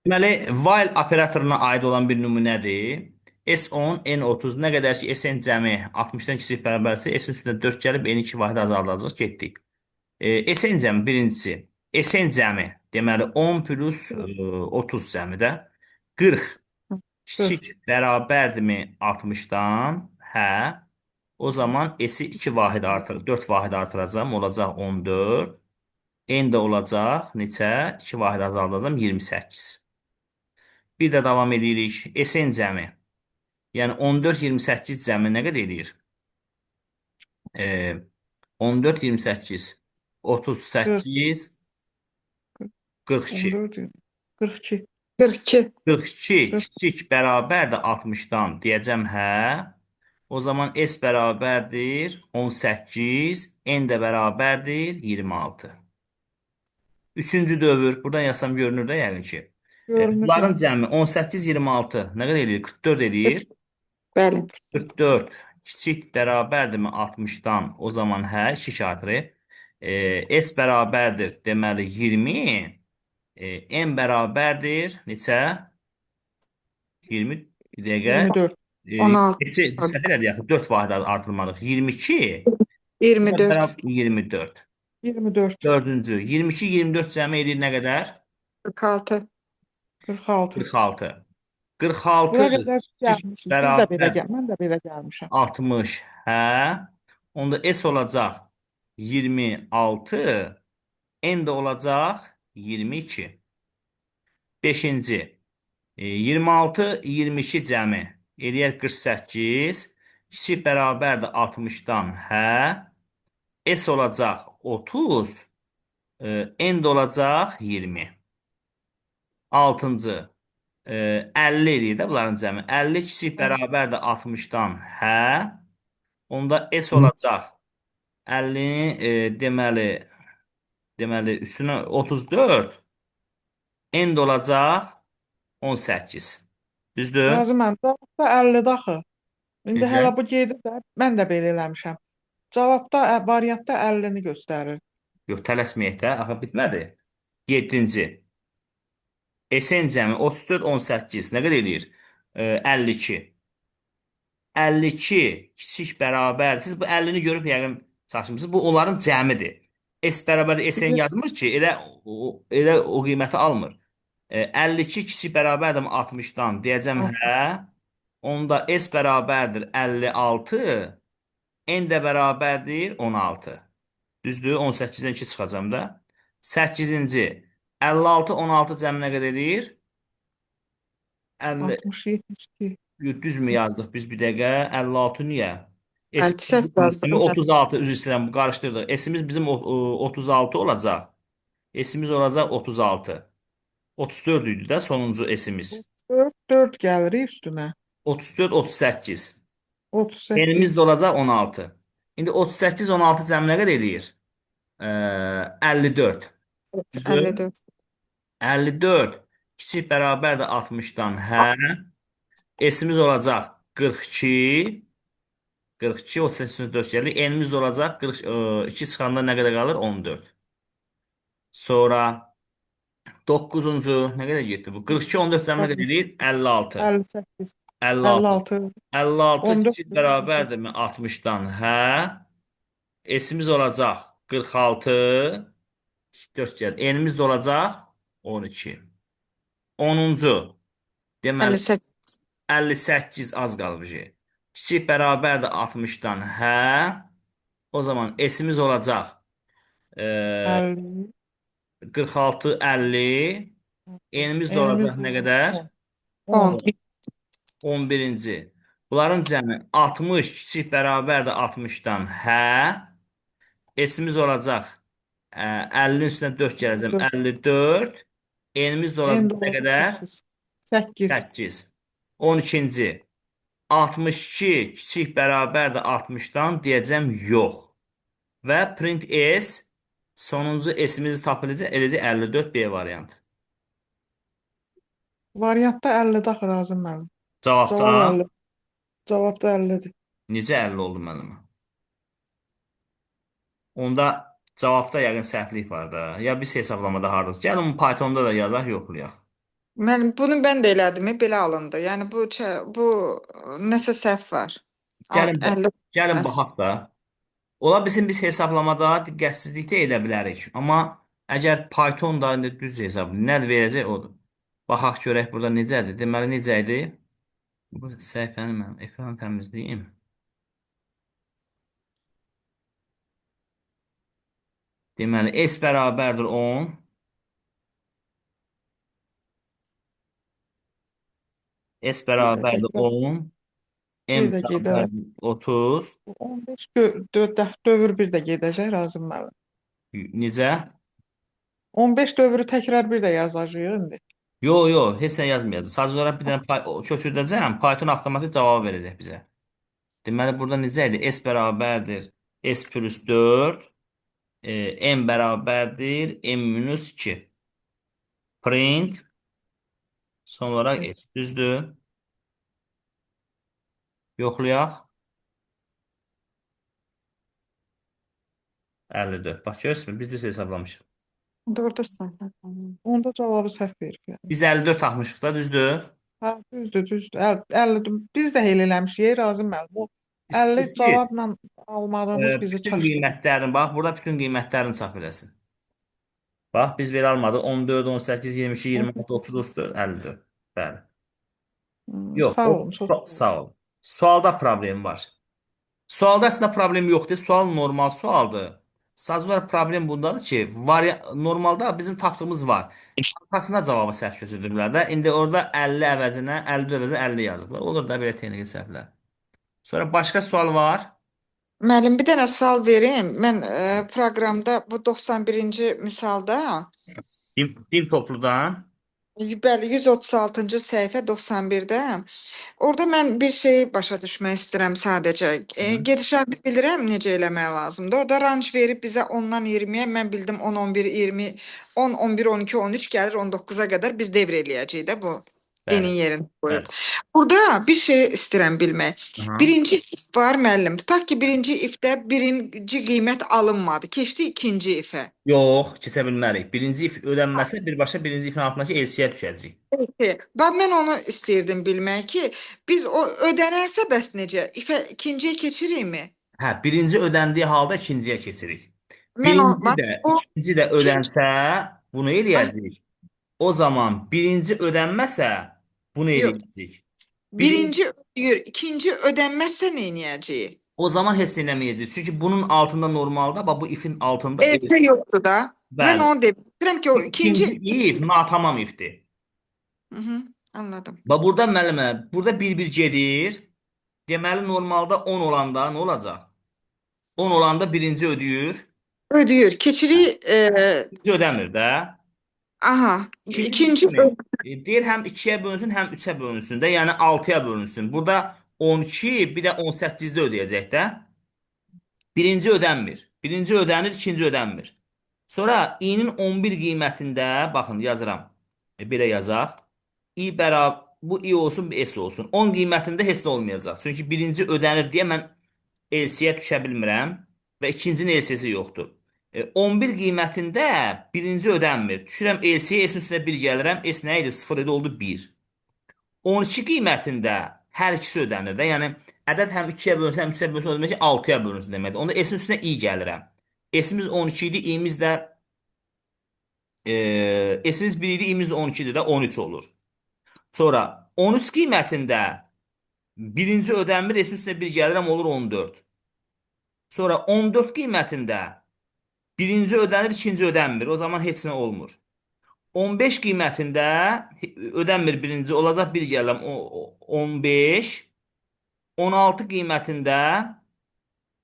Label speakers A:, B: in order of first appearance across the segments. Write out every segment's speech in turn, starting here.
A: Deməli, while operatoruna aid olan bir nümunədir. S10, N30 nə qədər ki, Sn cəmi 60-dan kiçik bərabərsə, S-in üstündə 4 gəlib, N2 vahid azaldacaq, getdik. Sn cəmi birincisi. Sn cəmi, deməli 10 plus 30 cəmi də 40
B: 40.
A: kiçik bərabərdirmi 60-dan? Hə. O zaman S-i 2 vahid artır, 4 vahid artıracam, olacaq 14. N də olacaq, neçə? 2 vahid azaldacam, 28. Bir də davam edirik. Sn cəmi. Yəni 14, 28 cəmi nə qədər edir? Ee, 14, 28,
B: 40.
A: 38, 42.
B: 14. 42. 42.
A: 42
B: 40.
A: kiçik bərabərdir 60-dan deyəcəm hə. O zaman S bərabərdir 18, N də bərabərdir 26. Üçüncü dövr. Buradan yazsam görünür də yəqin ki.
B: Görünür
A: Bunların
B: ya.
A: cəmi 18, 26 nə qədər edir? 44 edir.
B: 40. Bəli.
A: 44 kiçik bərabərdirmi 60-dan? O zaman hə, 2 artırır. S bərabərdir deməli 20. N bərabərdir neçə? 20 bir dəqiqə.
B: 24. 16.
A: S-i səhv elədik axı 4 vahid artırmalıyıq. 22. Bu da
B: 24.
A: bərabər 24.
B: 24.
A: Dördüncü. 22, 24 cəmi edir nə qədər?
B: 46. 46.
A: 46. 46
B: Bura qədər
A: kiçik
B: gəlmişik. Biz də belə
A: bərabər
B: gəl. Mən də belə gəlmişəm.
A: 60. Hə. Onda S olacaq 26. N də olacaq 22. Beşinci. 26, 22 cəmi eləyər 48. Kiçik bərabərdir 60-dan. Hə. S olacaq 30. N də olacaq 20. Altıncı. 50 eləyir də bunların cəmi. 50 kiçik bərabərdir 60-dan. Hə. Onda S olacaq. 50-ni deməli üstünə 34. N də olacaq 18. Düzdür?
B: Razı mən. Cavabda 50-də axı. İndi
A: Necə?
B: hələ bu gedir də. Mən də belə eləmişəm. Cavabda, variantda 50-ni göstərir.
A: Yox, tələsməyək də. Axı bitmədi. 7-ci. SN cəmi 34, 18. Nə qədər edir? 52. 52 kiçik bərabər. Siz bu 50-ni görüb yəqin çaşmısınız. Bu onların cəmidir. S bərabər SN yazmır ki, elə o qiyməti almır. 52 kiçik bərabərdir 60-dan. Deyəcəm hə. Onda S bərabərdir 56. N də bərabərdir 16. Düzdür? 18-dən 2 çıxacam da. 8-ci. 56, 16 cəmi nə qədər edir? 50.
B: 60, 72.
A: Düzmü yazdıq biz bir dəqiqə? 56 niyə? S
B: Mən səhv yazdım.
A: 36 üzr istəyirəm qarışdırdıq. S'imiz bizim 36 olacaq. S'imiz olacaq 36. 34 idi də sonuncu S'imiz.
B: 4, 4 gəlir üstünə.
A: 34, 38. N'imiz də
B: 38.
A: olacaq 16. İndi 38, 16 cəmi nə qədər eləyir? 54. Düzdür?
B: 54.
A: 54 kiçik bərabərdir 60-dan. Hə. S'imiz olacaq 42. 42, 38, 4 gəlir. N'imiz olacaq 42 çıxanda nə qədər qalır? 14. Sonra 9-cu nə qədər getdi bu? 42, 14 cəmi nə qədər edir? 56.
B: 58.
A: 56.
B: 56.
A: 56
B: 14.
A: kiçik bərabərdirmi 60-dan? Hə. S'imiz olacaq 46. 4 gəlir. N'imiz də olacaq 12. 10-cu. Deməli
B: 58.
A: 58 az qalıb. Kiçik bərabərdir 60-dan. Hə. O zaman S'imiz olacaq
B: 50.
A: 46, 50. N'imiz də
B: Enimiz
A: olacaq
B: də
A: nə qədər?
B: 10.
A: 10. 11-ci. Bunların cəmi 60 kiçik bərabərdir 60-dan. Hə. S'imiz olacaq 50-nin üstünə 4 gələcəm.
B: 4.
A: 54. N'imiz də
B: En
A: olacaq nə
B: doğru
A: qədər?
B: 8. 8.
A: 8. 12-ci. 62 kiçik bərabərdir 60-dan deyəcəm yox. Və print S sonuncu S'imizi tapılacaq eləcə 54 B variantı.
B: Variantda 50-də axı Razım müəllim.
A: Cavabda
B: Cavab 50. Cavabda 50-dir.
A: necə 50 oldu müəllimə? Onda cavabda yəqin səhvlik var da. Ya biz hesablamada hardasın. Gəlin Pythonda da yazaq, yoxlayaq.
C: Bunu ben də elədim, belə alındı. Yəni bu nəsə səhv var.
A: Gəlin,
C: 50
A: gəlin
C: bəs.
A: baxaq da. Ola bilsin biz hesablamada diqqətsizlik də edə bilərik. Amma əgər Python da indi düz hesab nə verəcək odur. Baxaq görək burada necədir. Deməli necə idi? Bu səhifəni mən ekranı təmizləyim. Deməli S bərabərdir 10. S
B: Bir də
A: bərabərdir
B: təkrar
A: 10.
B: bir
A: M
B: də gedək.
A: bərabərdir 30.
B: 15 dövr bir də gedəcək Razım müəllim.
A: Necə?
B: 15 dövrü təkrar bir də yazacağıq indi.
A: Yo, yo, heç nə yazmayacaq. Sadəcə olaraq bir dənə köçürdəcəm. Python avtomatik cavab verəcək bizə. Deməli burada necə idi? S bərabərdir S plus 4. M bərabərdir M minus 2. Print. Son olaraq S. Düzdür. Yoxlayaq. 54. Bax görürsünüz, biz düz hesablamışıq.
C: Doğrudur sən.
B: Onda cavabı səhv verib yəni.
A: Biz 54 tapmışıq da, düzdür.
B: Hə, düzdür. 50 biz də elə eləmişik Razım müəllim. O 50
A: İstəyir.
B: cavabla almadığımız bizi
A: Bütün
B: çaşdırdı.
A: qiymətlərini, bax, burada bütün qiymətlərini çap eləsin. Bax, biz belə almadıq. 14, 18, 22, 26, 30, 34, 54. Bəli. Yox,
B: Sağ
A: o
B: olun, çox sağ olun.
A: sağ ol. Sualda problem var. Sualda əslində problem yoxdur. Sual normal sualdır. Sadəcə olaraq problem bundadır ki, normalda bizim tapdığımız var. Arkasına cavabı səhv köçürdüblər də. İndi orada 50 əvəzinə, 54 əvəzinə 50 yazıblar. Olur da belə texniki səhvlər. Sonra başqa sual var.
C: Müəllim, bir dənə sual verim. Mən proqramda bu 91-ci misalda
A: Dil topludan.
C: bəli 136-cı səhifə 91-də orada mən bir şey başa düşmək istəyirəm sadəcə. Gedişatı bilirəm necə eləmək lazımdır. Orada range verib bizə 10-dan 20-yə, mən bildim 10, 11, 20, 10, 11, 12, 13 gəlir 19-a qədər biz devr eləyəcəyik də bu
A: Bəli,
C: n-in yerini qoyub.
A: bəli.
C: Burada bir şey istəyirəm bilmək.
A: Aha.
C: Birinci if var müəllim. Tutaq ki, birinci ifdə birinci qiymət alınmadı. Keçdi ikinci ifə.
A: Yox, keçə bilmərik. Birinci if ödənməsə birbaşa birinci ifin altındakı LC-yə düşəcək.
C: Peki. Mən onu istəyirdim bilmək ki, biz o ödənərsə bəs necə? İfə ikinciyə keçirikmi?
A: Hə, birinci ödəndiyi halda ikinciyə keçirik.
C: Mən o
A: Birinci
C: bax
A: də,
C: o
A: ikinci də
C: ikinci
A: ödənsə, bunu
C: ay,
A: eləyəcəyik. O zaman birinci ödənməsə, bunu
C: yox.
A: eləyəcəyik. Birinci,
C: Birinci ödəyir, ikinci ödənməzsə nə edəcəyik?
A: o zaman heç nə eləməyəcəyik. Çünki bunun altında normalda, bax bu ifin altında
C: Elsə yoxdur da. Mən
A: bəli.
C: onu deyirəm ki, o
A: İkinci if natamam ifdir.
C: Hı -hı, anladım.
A: Bax burada müəllimə, burada bir-bir gedir. Deməli normalda 10 olanda nə olacaq? 10 olanda birinci ödəyir.
C: Ödəyir. Keçirik
A: İkinci ödəmir də.
C: aha,
A: İkinci
C: ikinci
A: düşmür. Deyir həm 2-yə bölünsün, həm 3-ə bölünsün də, yəni 6-ya bölünsün. Burada 12, bir də 18-də ödəyəcək də. Birinci ödənmir. Birinci ödənir, ikinci ödənmir. Sonra i-nin 11 qiymətində, baxın yazıram. Belə yazaq. I bərabər, bu i olsun, bu s olsun. 10 qiymətində heç nə olmayacaq. Çünki birinci ödənir deyə mən LC-yə düşə bilmirəm və ikincinin LC-si yoxdur. 11 qiymətində birinci ödənmir. Düşürəm LC-yə, S-in üstünə 1 gəlirəm. S nə idi? 0 idi, oldu 1. 12 qiymətində hər ikisi ödənir də. Yəni ədəd həm 2-yə bölünsün, həm 3-ə bölünsün, o demək ki 6-ya bölünsün deməkdir. Onda S-in üstünə i gəlirəm. S-imiz 12 idi, i-miz də S-imiz 1 idi, i-miz də 12 idi də 13 olur. Sonra 13 qiymətində birinci ödənmir, S-in üstünə 1 gəlirəm, olur 14. Sonra 14 qiymətində birinci ödənir, ikinci ödənmir. O zaman heç nə olmur. 15 qiymətində ödənmir birinci, olacaq 1 gəlirəm, 15. 16 qiymətində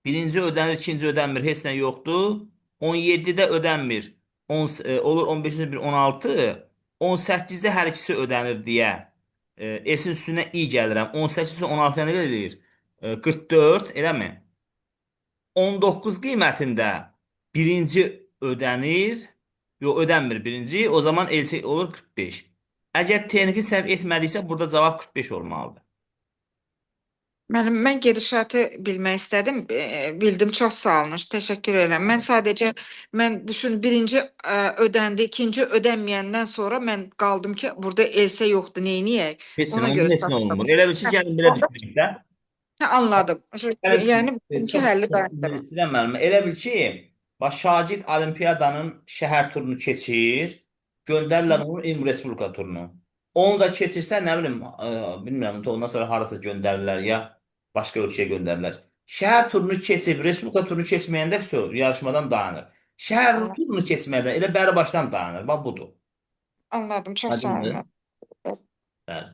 A: birinci ödənir, ikinci ödənmir, heç nə yoxdur. 17-də ödənmir, olur 15-in 1, 16. 18-də hər ikisi ödənir deyə S-in üstünə i gəlirəm. 18 üstünə 16 nə edir? 44, eləmi? 19 qiymətində birinci ödənir, yox ödənmir birinci, o zaman LC olur 45. Əgər texniki səhv etmədiysə, burada cavab 45 olmalıdır.
C: Müəllim, mən gedişatı bilmək istədim. Bildim, çox sağ olun. Təşəkkür edirəm. Mən düşün birinci ödəndi, ikinci ödənməyəndən sonra mən qaldım ki, burada elsə yoxdur, neyniyək?
A: Heç nə,
C: Ona
A: onun
C: görə
A: heç nə
C: satdım.
A: olmur. Elə bil ki,
C: Hə,
A: gəlin belə
C: onda
A: düşünək də.
C: hə, anladım.
A: Elə
C: Yəni bugünkü
A: çox
C: həlli
A: çox
C: qaytarım.
A: istəyirəm müəllimə. Elə bil ki, bax şagird olimpiyadanın şəhər turunu keçir, göndərirlər onu Ümumi Respublika turunu. Onu da keçirsə, nə bilim, bilmirəm, ondan sonra harasa göndərirlər ya başqa ölkəyə göndərirlər. Şəhər turunu keçib, Respublika turunu keçməyəndə vəsə yarışmadan dayanır. Şəhər turunu keçmədən elə bəri başdan dayanır. Bax budur.
C: Anladım, çox sağ
A: Aydındır?
C: olun.
A: Bəli.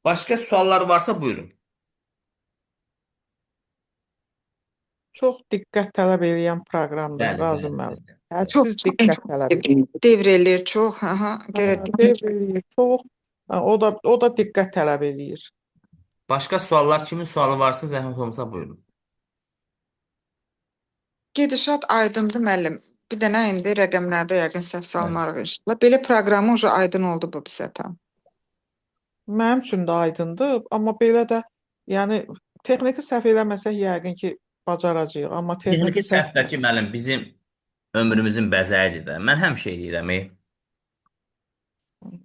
A: Başqa suallar varsa buyurun.
B: Çox diqqət tələb edən proqramdır,
A: Bəli,
B: Razım
A: bəli,
B: müəllim.
A: bəli.
C: Çox
B: Hədsiz
C: çox
B: diqqət tələb edir.
C: devr eləyir, çox. Aha, gərək
B: Devr eləyir, çox. O da diqqət tələb eləyir.
A: Başqa suallar, kimin sualı varsa zəhmət olmasa buyurun.
C: gedişat aydındır müəllim. Bir dənə indi rəqəmlərdə yəqin səhv
A: Bəli.
C: salmarıq inşallah. Belə proqramı уже aydın oldu bu bizə tam.
B: Mənim üçün də aydındır, amma belə də, yəni texniki səhv eləməsək yəqin ki, bacaracağıq, amma
A: Texniki
B: texniki səhv
A: səhvdəki müəllim bizim ömrümüzün bəzəyidir də. Mən həmişə eləyirəm.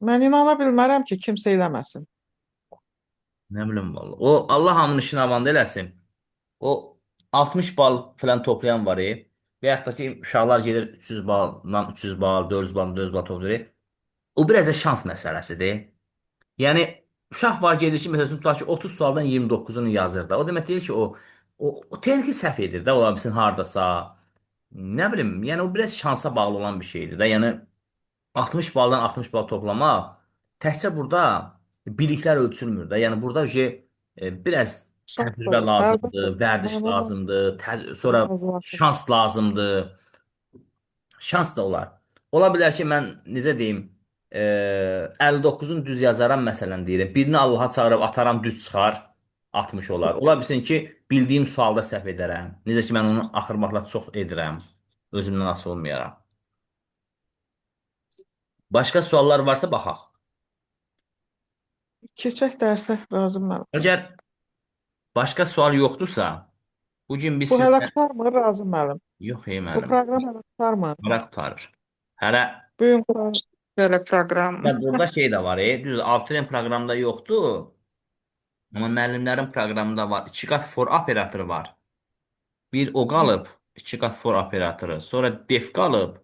B: mən inana bilmərəm ki, kimsə eləməsin.
A: Nə bilim vallahi. O Allah hamının işini avanda eləsin. O 60 bal falan toplayan var. Və yaxud da ki uşaqlar gedir 300 baldan 300 bal, 400 baldan 400 bal toplayır. O biraz da şans məsələsidir. Yəni uşaq var gedir ki, məsələn tutaq ki 30 sualdan 29-unu yazır da. O demək deyil ki, o texniki səhv edir də, ola bilsin hardasa. Nə bilim, yəni o biraz şansa bağlı olan bir şeydir də. Yəni 60 baldan 60 bal toplamaq təkcə burada biliklər ölçülmür də. Yəni burada biraz
B: Şans da
A: təcrübə
B: var, əlbəttə.
A: lazımdır, vərdiş
B: Mən
A: lazımdır, sonra
B: razılaşıram.
A: şans lazımdır. Şans da olar. Ola bilər ki, mən necə deyim, 59-un düz yazaram məsələn deyirəm. Birini Allaha çağırıb ataram düz çıxar, 60 olar. Ola bilsin ki, bildiyim sualda səhv edərəm. Necə ki, mən onu axır vaxtlar çox edirəm. Özümdən asılı olmayaraq. Başqa suallar varsa baxaq.
B: Keçək dərsə, Razım müəllim.
A: Əgər başqa sual yoxdursa, bu gün biz
B: Bu hələ
A: sizlə...
B: qurtarmır, Razım müəllim.
A: Yox,
B: Bu
A: müəllim.
B: proqram hələ qurtarmır.
A: Maraq tutarır. Hələ
B: Bu gün qurtarır.
C: Belə proqram.
A: burada şey də var, düz abituriyent proqramda yoxdur. Amma müəllimlərin proqramında var. 2 qat for operatoru var. Bir o qalıb, 2 qat for operatoru. Sonra def qalıb,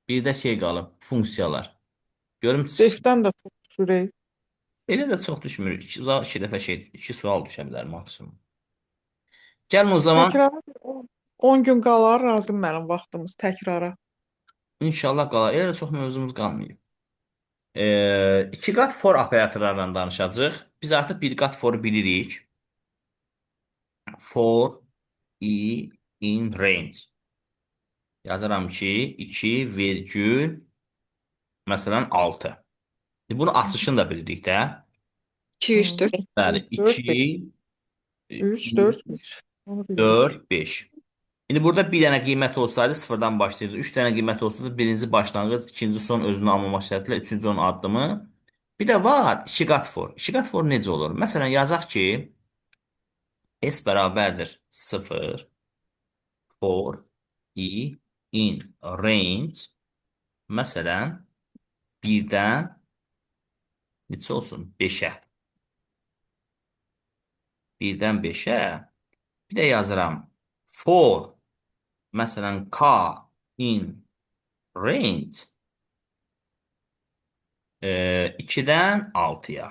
A: bir də şey qalıb, funksiyalar. Görüm
B: Defdən də çox düşürək.
A: elə də çox düşmür. 2 dəfə şey, 2 sual düşə bilər maksimum. Gəlin o zaman
B: Təkrara 10 gün qalar, Razım müəllim, vaxtımız təkrara.
A: inşallah qalar. Elə də çox mövzumuz qalmayıb. 2 qat for operatorlarla danışacağıq. Biz artıq 1 qat foru bilirik. For in range. Yazaram ki, 2 vergül məsələn 6. Bunu açışını da bildik də.
C: 2 3 4.
A: Bəli,
B: 4,
A: 2
B: 3, 4, 5. Onu bilirik.
A: 4 5. İndi burada bir dənə qiymət olsaydı sıfırdan başlayırdı. 3 dənə qiymət olsaydı birinci başlanğıc, ikinci son özünü almamaq şərtilə, üçüncü onun addımı. Bir də var 2 qat for. 2 qat for necə olur? Məsələn yazaq ki S bərabərdir 0 for in range məsələn 1-dən neçə olsun? 5-ə. 1-dən 5-ə. Bir də yazıram. For məsələn K in range 2-dən 6-ya.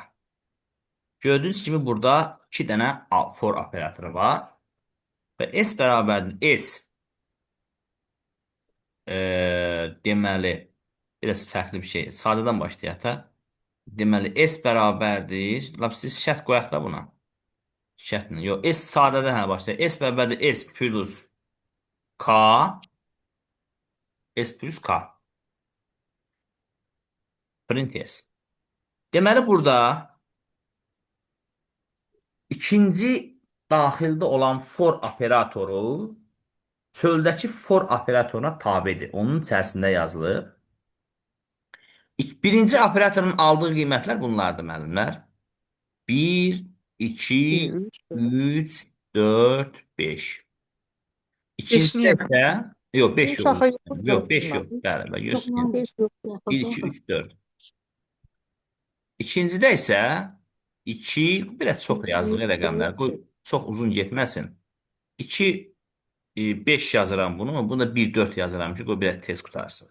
A: Gördüyünüz kimi burada 2 dənə for operatoru var. Və S bərabərdir S. Deməli, biraz fərqli bir şey. Sadədən başlayaq da. Deməli, S bərabərdir. Lap siz şərt qoyaq da buna. Şərtlə. Yox, S sadədən hə başlayaq. S bərabərdir S plus K. S plus K. Print S. Deməli, burada ikinci daxildə olan for operatoru çöldəki for operatoruna tabedir. Onun içərisində yazılıb. Birinci operatorun aldığı qiymətlər bunlardır, müəllimlər. 1,
B: 2,
A: 2,
B: 3, 4.
A: 3, 4, 5.
C: 5
A: İkincidə
C: niyə
A: isə, yox 5
B: 5
A: yox.
B: axı yoxdur
A: Yox 5
B: bunda.
A: yox. Bəli, bəli, göstərin.
B: 5 yoxdur
A: 1,
B: axı.
A: 2, 3, 4. İkincidə isə 2, biraz çox
B: 2,
A: yazdıq
B: 3,
A: rəqəmlər.
B: 4,
A: Qoy
B: 5.
A: çox uzun getməsin. 2, 5 yazıram bunu. Bunda 1, 4 yazıram ki, qoy biraz tez qutarsın.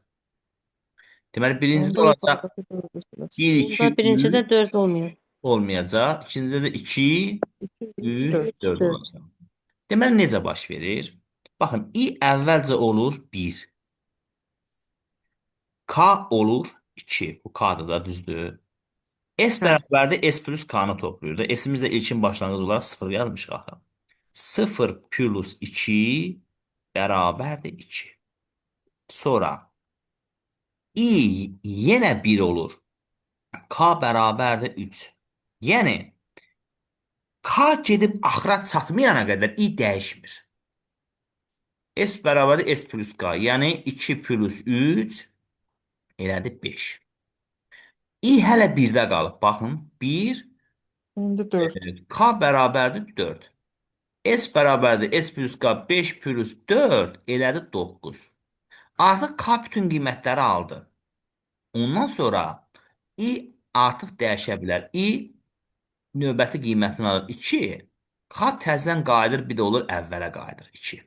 A: Deməli, birincidə
B: Onda
A: olacaq
B: yuxarıdakı 4-ü siləsən.
A: 1, 2,
D: Bunda birincidə
A: 3
D: 4 olmuyor.
A: olmayacaq. İkincidə də 2,
B: 2, 3,
A: 3,
B: 4.
A: 4
D: 4.
A: olacaq. Deməli, necə baş verir? Baxın, i əvvəlcə olur 1. K olur 2. Bu K'dır da, düzdür. S
C: Hə.
A: bərabərdir S plus K'nı toplayır da. S'imiz də ilkin başlanğıc olaraq 0 yazmışıq axı. 0 plus 2 bərabərdir 2. Sonra i yenə 1 olur. K bərabərdir 3. Yəni K gedib axıra çatmayana qədər i dəyişmir. S bərabərdir S plus K. Yəni 2 plus 3 elədi 5. I hələ 1-də qalıb. Baxın, 1
B: İndi 4.
A: K bərabərdir 4. S bərabərdir S plus K 5 plus 4 elədi 9. Artıq K bütün qiymətləri aldı. Ondan sonra I artıq dəyişə bilər. I növbəti qiymətini alır 2. K təzədən qayıdır, bir də olur əvvələ qayıdır 2.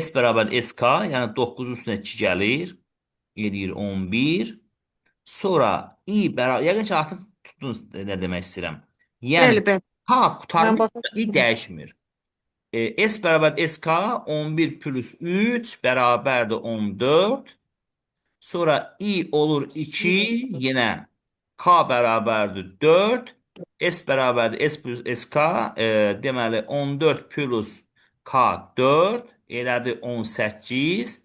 A: S bərabər SK, yəni 9-un üstünə 2 gəlir. Edir 11. Sonra i bərabər, yəqin ki artıq tutdunuz nə demək istəyirəm. Yəni
C: Bəli, bəli.
A: K
B: Mən
A: qurtarmış,
B: başa
A: i
B: düşdüm.
A: dəyişmir. S bərabər SK 11 plus 3 bərabərdir 14. Sonra i olur 2, yenə K bərabərdir 4. S bərabərdir S plus SK, deməli 14 plus K 4 elədi 18.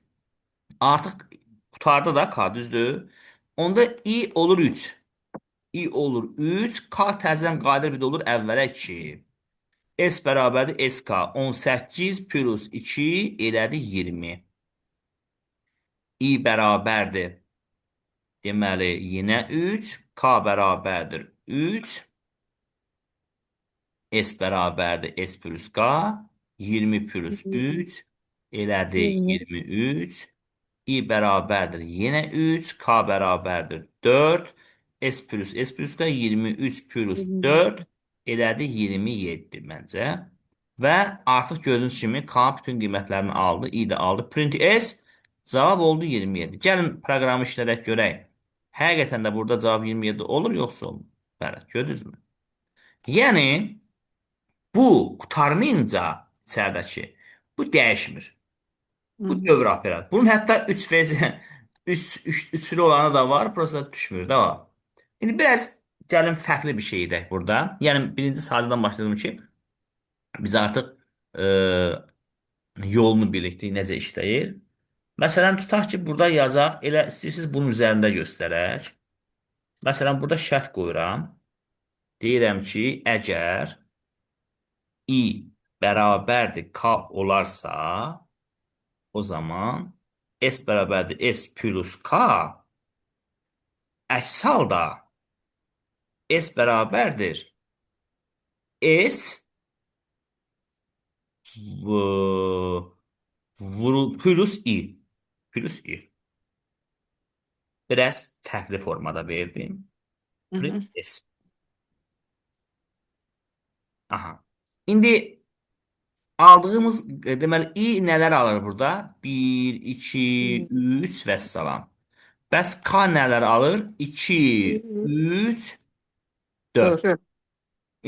A: Artıq qurtardı da K, düzdür? Onda i olur 3. I olur 3. K təzədən qayıdır, bir də olur əvvələ 2. S bərabərdir SK 18 plus 2 elədi 20. I bərabərdir. Deməli, yenə 3. K bərabərdir 3. S bərabərdir S plus K. 20 plus 3 elədi
D: 20.
A: 23. I bərabərdir yenə 3. K bərabərdir 4. S plus K 23 plus 4 elədi 27 məncə. Və artıq gördüyünüz kimi K bütün qiymətlərini aldı. I də aldı. Print S cavab oldu 27. Gəlin proqramı işlədək görək. Həqiqətən də burada cavab 27 olur, yoxsa olmur? Bəli, gördünüzmü? Yəni bu qurtarmayınca içəridəki bu dəyişmir. Bu dövr operatoru. Bunun hətta 3 fezi 3'lü olanı da var. Prosta düşmür də o. İndi biraz gəlin fərqli bir şey edək burada. Yəni birinci sadədən başladım ki, biz artıq e, yolunu bilirik necə işləyir. Məsələn, tutaq ki, burada yazaq, elə istəyirsiniz bunun üzərində göstərək. Məsələn, burada şərt qoyuram. Deyirəm ki, əgər i bərabərdir k olarsa, o zaman S bərabərdir S plus K, əks halda S bərabərdir S plus I. Plus I. Biraz fərqli formada verdim. Print S. Aha. İndi aldığımız, deməli, I nələr alır burada? 1, 2, 3 və salam. Bəs K nələr alır? 2, 3, 4.
B: 4.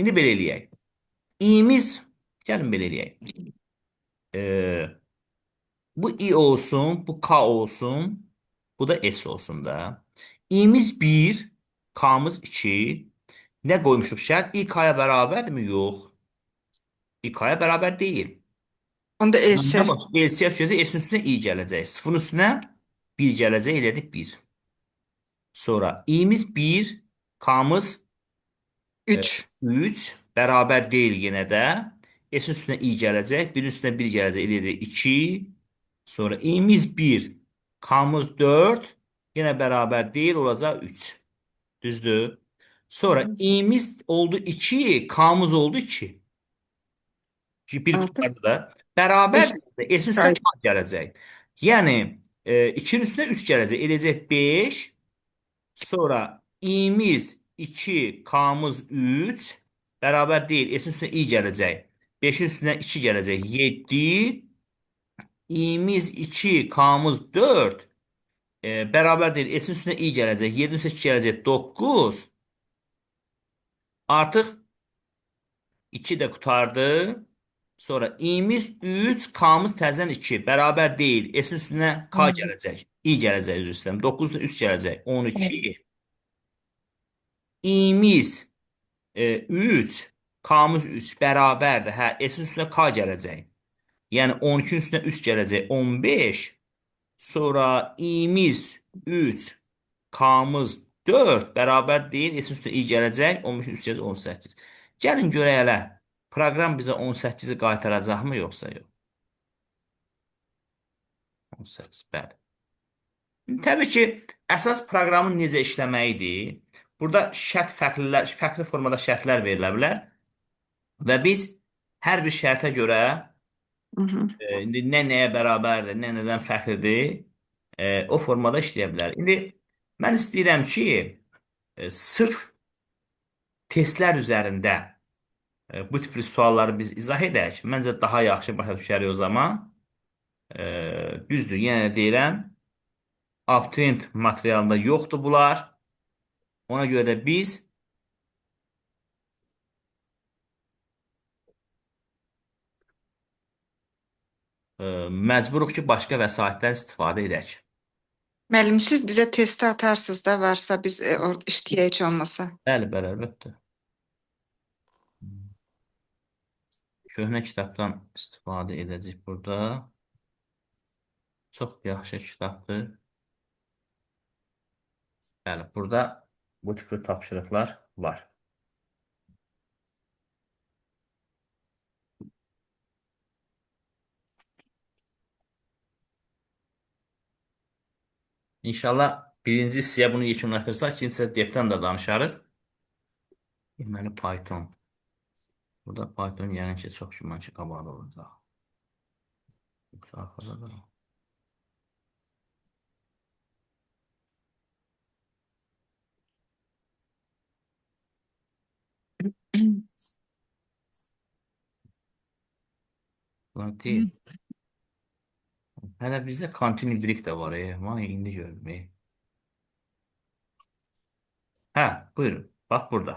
A: İndi belə eləyək. İ'miz, gəlin belə eləyək. Bu I olsun, bu K olsun, bu da S olsun da. İ'miz 1, K'mız 2. Nə qoymuşuq şərt? I K'ya bərabərdirmi? Yox. I K'ya bərabər deyil.
C: Onda
A: Nə
C: S.
A: bax? LC'yə düşəcək, S-in üstünə I gələcək. Sıfırın üstünə 1 gələcək, elədik 1. Sonra i'miz 1, K'mız
C: 3.
A: 3, bərabər deyil yenə də. S-in üstünə i gələcək, 1-in üstünə 1 gələcək, eləyəcək 2. Sonra i'miz 1, K'mız 4, yenə bərabər deyil, olacaq 3. Düzdür? Sonra i'miz oldu 2, k'mız oldu 2. Bir
C: Artıq
A: tutardı da. Bərabər
C: eşit
A: s'in üstünə
C: qayda.
A: k gələcək. Yəni 2-nin üstünə 3 gələcək. Eləcək 5. Sonra i'miz 2, k'mız 3. Bərabər deyil. S'in üstünə i gələcək. 5-in üstünə 2 gələcək. 7. i'miz 2, k'mız 4. Bərabər deyil. S'in üstünə i gələcək. 7-nin üstünə 2 gələcək. 9. Artıq 2 də qurtardı. Sonra i'miz 3, k'mız təzədən 2. Bərabər deyil. S'in üstünə k gələcək. I gələcək üzr istəyirəm. 9-da 3 gələcək. 12. i'miz 3, k'mız 3 bərabərdir. Hə, s'in üstünə k gələcək. Yəni 12-nin üstünə 3 gələcək. 15. Sonra i'miz 3, k'mız 4 bərabər deyil. S'in üstünə i gələcək. 15-in 3 gələcək 18. Gəlin görək hələ. Proqram bizə 18-i qaytaracaqmı yoxsa yox? 18, bəli. Təbii ki, əsas proqramın necə işləməyidir. Burada fərqli formada şərtlər verilə bilər və biz hər bir şərtə görə
C: Mhm.
A: indi nə nəyə bərabərdir, nə nədən fərqlidir, o formada işləyə bilər. İndi mən istəyirəm ki, sırf testlər üzərində bu tipli sualları biz izah edək. Məncə daha yaxşı başa düşərik o zaman. Düzdür, yenə də deyirəm, abituriyent materialında yoxdur bunlar. Ona görə də biz məcburuq ki, başqa vəsaitdən istifadə edək.
C: Müəllim, siz bizə testi atarsınız da, varsa biz orada işləyək heç olmasa.
A: Bəli, bəli, əlbəttə. Köhnə kitabdan istifadə edəcək burada. Çox yaxşı kitabdır. Bəli, burada bu tipli tapşırıqlar var. İnşallah birinci hissəyə bunu yekunlaşdırsaq, ikinci hissədə defdən də danışarıq. Deməli, Python. Burada Python yəni ki, çox güman ki, qabaqda olacaq. Yoxsa arxada da. Bunlar deyil. Hələ bizdə continue break də var. Vay, indi görürüm. Hə, buyurun. Bax burada.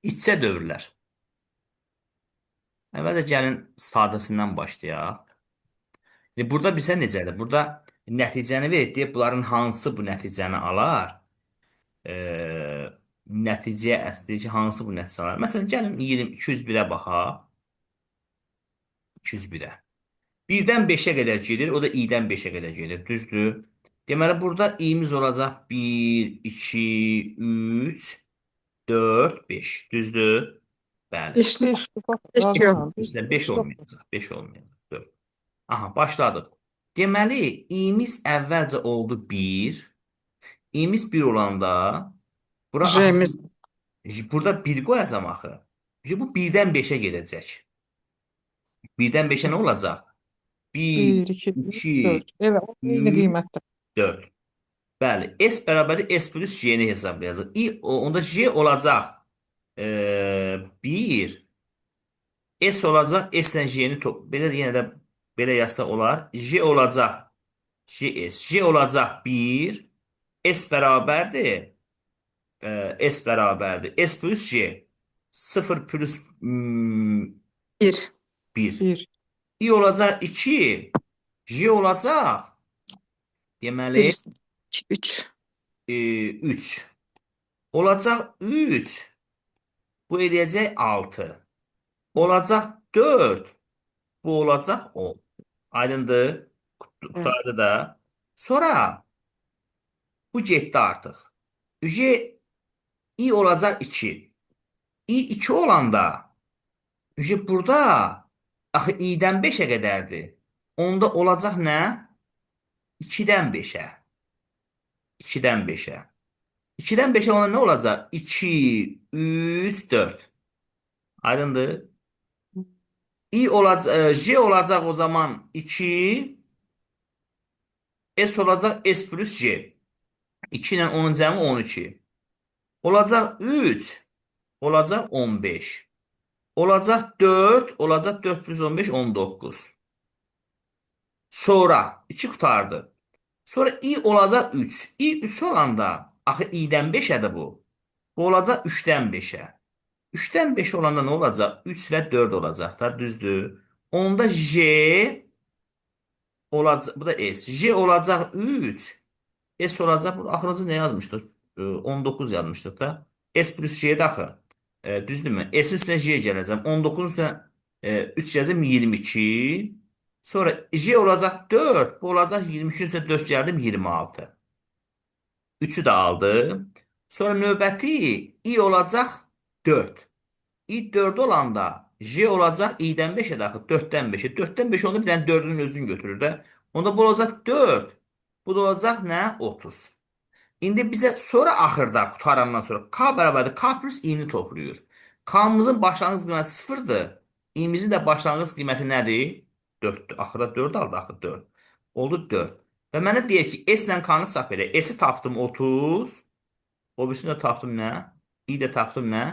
A: İçsə dövrlər. Əvvəlcə gəlin sadəsindən başlayaq. Burada bizə necədir? Burada nəticəni verir. Deyib, bunların hansı bu nəticəni alar? Nəticəyə əsdir ki, hansı bu nəticə alar? Məsələn, gəlin 201-ə baxaq. 201-ə. 1-dən 5-ə qədər gedir. O da i-dən 5-ə qədər gedir. Düzdür? Deməli, burada i-miz olacaq 1, 2, 3, 4, 5. Düzdür? Bəli.
C: 5
B: 5
C: 5 yox.
A: Bizdə 5 olmayacaq. 5 olmayacaq. 4. Aha, başladıq. Deməli, i-miz əvvəlcə oldu 1. i-miz 1 olanda
C: J'miz
A: burada 1 qoyacam axı. Bu 1-dən 5-ə gedəcək. 1-dən 5-ə nə olacaq? 1,
B: 1, 2, 3,
A: 2,
B: 4. Elə eyni
A: 3,
B: qiymətdə.
A: 4. Bəli, S bərabərdir S plus J-ni hesablayacaq. Onda J olacaq 1. S olacaq S-lə J-ni belə yenə də belə yazsaq olar. J olacaq JS. J olacaq 1. S bərabərdir. S bərabərdir. S plus J. 0 plus
C: 1
A: 1.
B: 1,
A: I olacaq 2. J olacaq. Deməli
C: 1 2 3
A: 3. Olacaq 3. Bu eləyəcək 6. Olacaq 4. Bu olacaq 10. Aydındır? Qurtardı da. Sonra bu getdi artıq. I olacaq 2. I 2 olanda burada axı i-dən 5-ə qədərdir. Onda olacaq nə? 2-dən 5-ə. 2-dən 5-ə. 2-dən 5-ə olan nə olacaq? 2, 3, 4. Aydındır? J olacaq o zaman 2, S olacaq S plus J. 2 ilə onun cəmi 12. Olacaq 3, olacaq 15. Olacaq 4, olacaq 4 plus 15, 19. Sonra 2 qutardı. Sonra i olacaq 3. I 3 olanda, axı i-dən 5-ədir bu. Bu olacaq 3-dən 5-ə. 3-dən 5 olanda nə olacaq? 3 və 4 olacaq da, düzdür? Onda J olacaq, bu da S. J olacaq 3. S olacaq, burada axırıncı nə yazmışdıq? 19 yazmışdıq da. S plus J-də axı. Düzdürmü? S-in üstünə J gələcəm. 19-un üstünə 3 gələcəm 22. Sonra J olacaq 4. Bu olacaq 22-nin üstünə 4 gəldim 26. 3'ü də aldım. Sonra növbəti i olacaq 4. I 4 olanda J olacaq i-dən 5-ə daxil 4-dən 5-ə. 4-dən 5 onda bir dənə 4-ün özünü götürür də. Onda bu olacaq 4. Bu da olacaq nə? 30. İndi bizə sonra axırda qutarandan sonra k bərabərdir k plus i-ni toplayır. K-mızın başlanğıc qiyməti 0-dır. I-mizin də başlanğıc qiyməti nədir? 4-dür. Axırda 4 aldı, axı 4. Oldu 4. Və mənə deyir ki, S ilə k-nı çap elə. S-i tapdım 30. O birisini də tapdım nə? I də tapdım nə?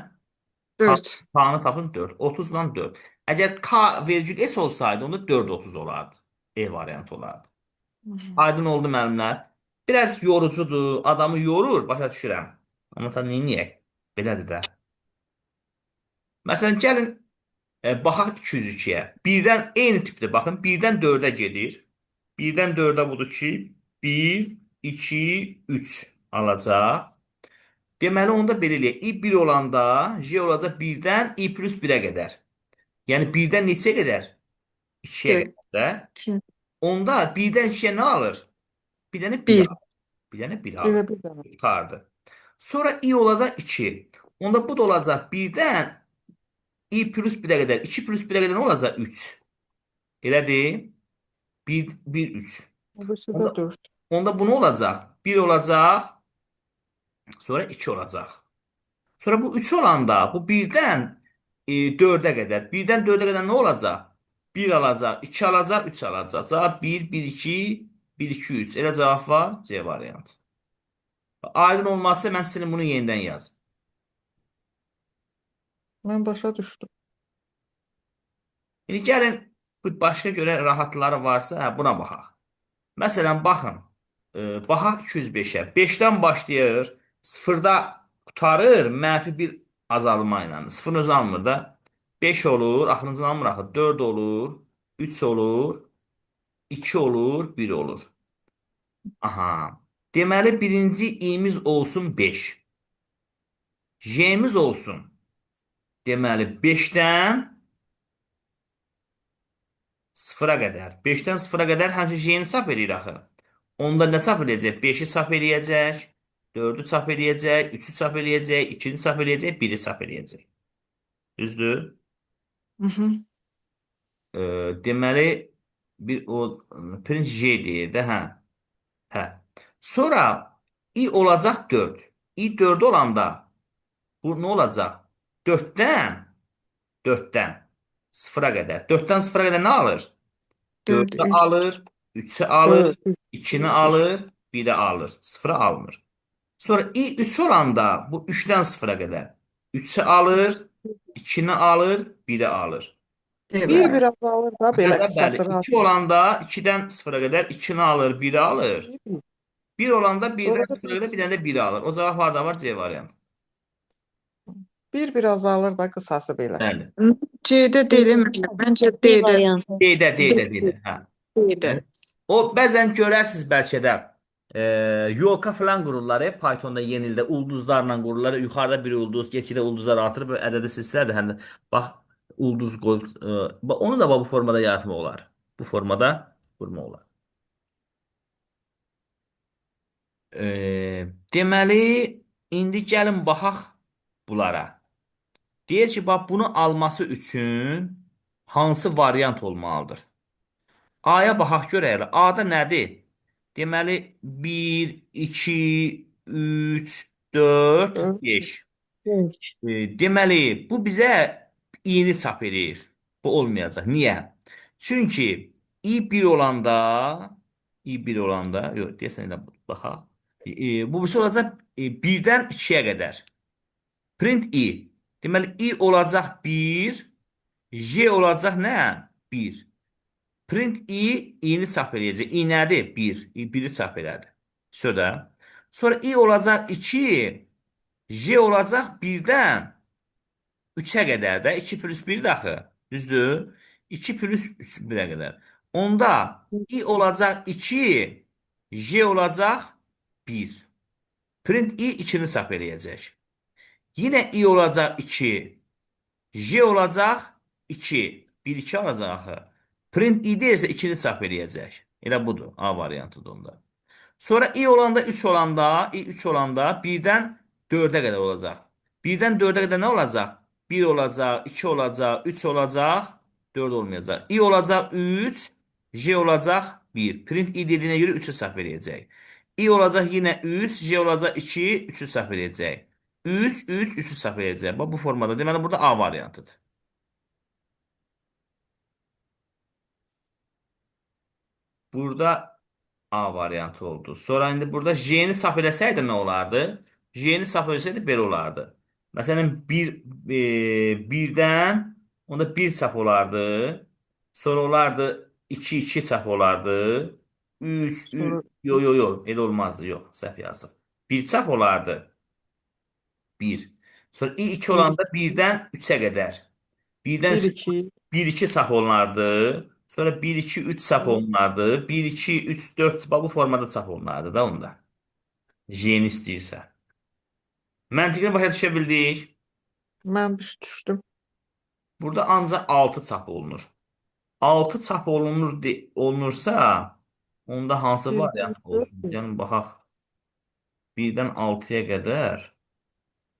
C: 4.
A: K-nı tapdım 4. 30 ilə 4. Əgər k vergül S olsaydı, onda 4 30 olardı. E variantı olardı. Aydın oldu müəllimlər. Biraz yorucudur, adamı yorur, başa düşürəm. Amma ta neyniyək? Belədir də. Məsələn, gəlin baxaq 202-yə. Birdən eyni tipdə baxın, birdən 4-ə gedir. Birdən 4-ə budur ki, 1, 2, 3 alacaq. Deməli, onda belə eləyək. I 1 olanda J olacaq 1-dən I plus 1-ə qədər. Yəni 1-dən neçəyə qədər? 2-yə
C: Dörd.
A: qədər də. Onda 1-dən 2-yə nə alır? Bir dənə 1
C: 1.
A: alır. Bir dənə 1
B: Elə
A: alır.
B: bir dənə.
A: Yukarıda. Sonra i olacaq 2. Onda bu da olacaq 1-dən i plus 1-ə qədər. 2 plus 1-ə qədər nə olacaq? 3. Elədir? 1, 1, 3.
B: O birisi də
A: Onda,
B: 4.
A: onda bu nə olacaq? 1 olacaq. Sonra 2 olacaq. Sonra bu 3 olanda bu 1-dən 4-ə qədər. 1-dən 4-ə qədər nə olacaq? 1 alacaq, 2 alacaq, 3 alacaq. Cavab 1, 1, 2, 1, 2, 3. Elə cavab var. C variantı. Aydın olmazsa mən sizin bunu yenidən yazım.
B: Mən başa düşdüm.
A: İndi gəlin bu başqa görə rahatları varsa buna baxaq. Məsələn, baxın. Baxaq 205-ə. 5-dən başlayır. 0-da qutarır. -1 azalma ilə. 0-ın özü almır da. 5 olur. Axırıncını almır axı. 4 olur. 3 olur. 2 olur. 1 olur. Aha. Deməli birinci i'miz olsun 5. J'miz olsun. Deməli 5-dən 0-a qədər. 5-dən 0-a qədər həmişə J-ni çap edir axı. Onda nə çap edəcək? 5-i çap eləyəcək, 4-ü çap eləyəcək, 3-ü çap eləyəcək, 2-ni çap eləyəcək, 1-i çap eləyəcək. Düzdür?
C: Mhm.
A: Deməli bir o print J deyir də, hə. Hə. Sonra i olacaq 4. I 4 olanda bu nə olacaq? 4-dən 0-a qədər. 4-dən 0-a qədər nə alır?
C: 4,
A: 4'ü
C: 3.
A: alır, 3'ü alır,
B: 4,
A: 2'ni alır, 1'i alır. 0'ı almır. Sonra i 3 olanda bu 3'dən 0-a qədər. 3'ü alır, 2'ni alır, 1'i alır.
B: Bir
C: Belə.
B: biraz alır da belə
A: Bəli,
B: qısası
A: 2
B: rahat.
A: olanda 2'dən 0-a qədər 2'ni alır, 1'i alır. 1 olanda 1'dən
B: Sonra da
A: 0-a qədər bir dənə də 1'i alır. O cavab harda var? C variantı.
B: bir biraz alır da qısası belə.
A: Bəli.
C: C-də deyiləm. Məncə
D: D
C: D-də.
D: variantı.
A: D-də. Hə.
C: D-də.
A: O bəzən görərsiniz bəlkə də yolka falan qururlar Pythonda yeni ildə ulduzlarla qururlar. Yuxarıda bir ulduz, getdikcə ulduzlar artır, bir ədədi silsilədir. Həm də bax ulduz qoyub onu da bu formada yaratmaq olar. Bu formada qurmaq olar. Deməli indi gəlin baxaq bunlara. Deyir ki, bax bunu alması üçün hansı variant olmalıdır? A-ya baxaq görək. A-da nədir? Deməli 1, 2, 3, 4,
B: Dörd,
A: 5.
B: beş.
A: Deməli, bu bizə i-ni çap edir. Bu olmayacaq. Niyə? Çünki i1 olanda, i1 olanda, yox, deyəsən elə baxaq. Bu birisi olacaq 1-dən 2-yə qədər. Print i. Deməli, i olacaq 1, j olacaq nə? 1. Print i-ni çap eləyəcək. I nədir? 1. I 1-i çap elədi. Şurada. Sonra i olacaq 2, j olacaq 1-dən 3'ə qədər də 2 plus 1 daxı. Düzdür? 2 plus 3 1'ə qədər. Onda i olacaq 2, j olacaq 1. Print i 2-ni çap eləyəcək. Yenə i olacaq 2, j olacaq 2. 1 2 alacaq axı. Print i deyirsə 2-ni çap eləyəcək. Elə budur. A variantıdır onda. Sonra i olanda 3 olanda, i 3 olanda 1-dən 4-ə qədər olacaq. 1-dən 4-ə qədər nə olacaq? 1 olacaq, 2 olacaq, 3 olacaq, 4 olmayacaq. I olacaq 3, j olacaq 1. Print i dediyinə görə 3-ü səhv eləyəcək. I olacaq yenə 3, j olacaq 2, 3-ü səhv eləyəcək. 3, 3, 3-ü səhv eləyəcək. Bax bu formada. Deməli burada A variantıdır. Burada A variantı oldu. Sonra indi burada J-ni çap eləsəydi nə olardı? J-ni çap eləsəydi belə olardı. Məsələn 1-dən onda 1 çap olardı. Sonra olardı 2 2 çap olardı. 3 3
B: Sonra
A: yo yo yo elə olmazdı. Yox, səhv yazdım. 1 çap olardı. 1. Sonra i2
B: bir,
A: olanda
B: iki,
A: 1-dən 3-ə qədər. 1-dən
B: bir,
A: 3
B: iki,
A: 1-2 çap olunardı. Sonra 1-2-3 çap olunardı. 1-2-3-4 bu formada çap olunardı da onda. J-ni istəyirsə. Məntiqini başa düşə bildik.
B: mən düşdüm.
A: Burada ancaq 6 çap olunur. 6 çap olunursa onda hansı
B: Bir,
A: variant
B: dörd,
A: olsun? Yəni baxaq. 1-dən 6-ya qədər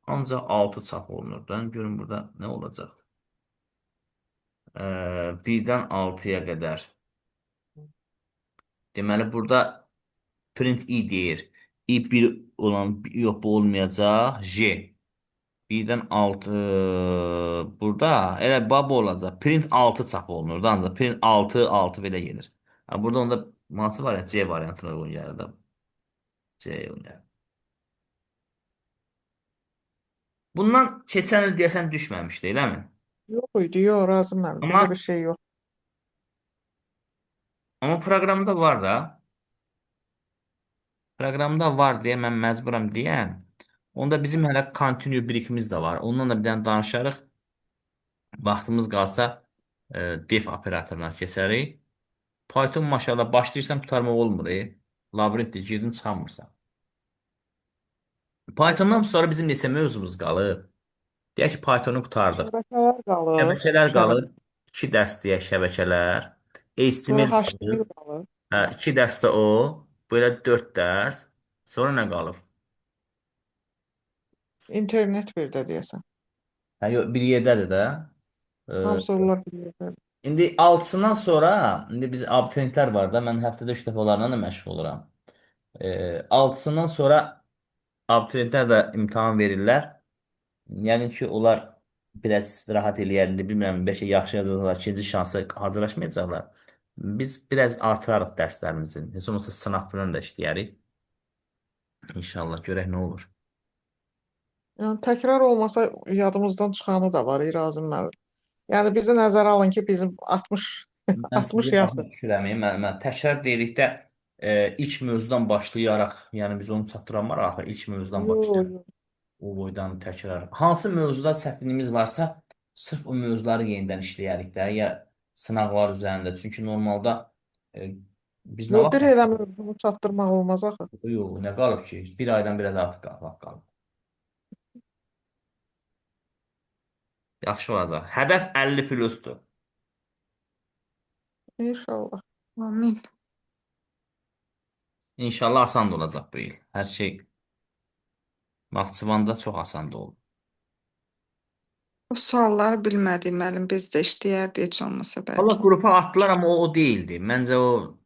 A: ancaq 6 çap olunur da. Görün burada nə olacaq? 1-dən 6-ya qədər. Deməli burada print i deyir. I 1 olan yox bu olmayacaq. J. 1-dən 6 burada elə baba olacaq. Print 6 çap olunur da ancaq print 6 6 belə gelir. Ha, burada onda hansı variant? C variantına uyğun gəlir də. C uyğun gəlir. Bundan keçən il deyəsən düşməmişdi, eləmi?
B: yox idi, yox, razıyam. Belə bir
A: Amma
B: şey yox.
A: amma proqramda var da. Proqramda var deyə mən məcburam deyəm. Onda bizim hələ continue birikimiz də var. Ondan da bir dənə danışarıq. Vaxtımız qalsa def operatoruna keçərik. Python maşallah başlayırsan qurtarmaq olmur. Labirintdə girdin çıxamırsan. Pythondan sonra bizim neçə mövzumuz qalıb? Deyək ki, Pythonu qurtardıq.
B: Şəbəkələr qalır,
A: Şəbəkələr qalır. 2 dərs deyək şəbəkələr.
B: sonra
A: HTML qalır.
B: HTML qalır.
A: Hə, 2 dərs də o. Belə 4 dərs. Sonra nə qalır?
B: İnternet bir də deyəsən.
A: Hə, yox, bir yerdədir də. Ee,
B: Hamısı onlar bilir.
A: İndi 6-sından sonra indi biz abituriyentlər var da mən həftədə 3 dəfə onlarla da məşğul oluram. 6-sından sonra abituriyentlər də imtahan verirlər. Yəni ki, onlar biraz rahat eləyər. İndi bilmirəm, bəlkə yaxşı yazırlar, ikinci şansa hazırlaşmayacaqlar. Biz biraz artırarıq dərslərimizin. Heç olmasa sınaq falan da işləyərik. İnşallah görək nə olur.
B: Yəni təkrar olmasa yadımızdan çıxanı da var, İrazım müəllim. Yəni bizi nəzərə alın ki, bizim 60
A: Mən
B: 60
A: sizə
B: yaş.
A: başa düşürəm. Mən təkrar dedikdə ilk mövzudan başlayaraq, yəni biz onu çatdıramaraq axı ilk mövzudan
B: Yox,
A: başlayaraq
B: yox.
A: o boydan təkrar. Hansı mövzuda çətinliyimiz varsa, sırf o mövzuları yenidən işləyərik də, ya sınaqlar üzərində. Çünki normalda e, biz nə
B: Yox, bir
A: vaxt
B: elə mövzunu çatdırmaq olmaz axı.
A: yox, nə qalıb ki? Bir aydan biraz artıq qalıb. Yaxşı olacaq. Hədəf 50 plusdur.
B: İnşallah.
C: Amin.
A: İnşallah asan da olacaq bu il. Hər şey Naxçıvanda çox asan da olur.
C: O sualları bilmədiyim müəllim biz də işləyərdik heç olmasa
A: Allah
C: bəlkə.
A: qrupa atdılar amma o değildi. Məncə o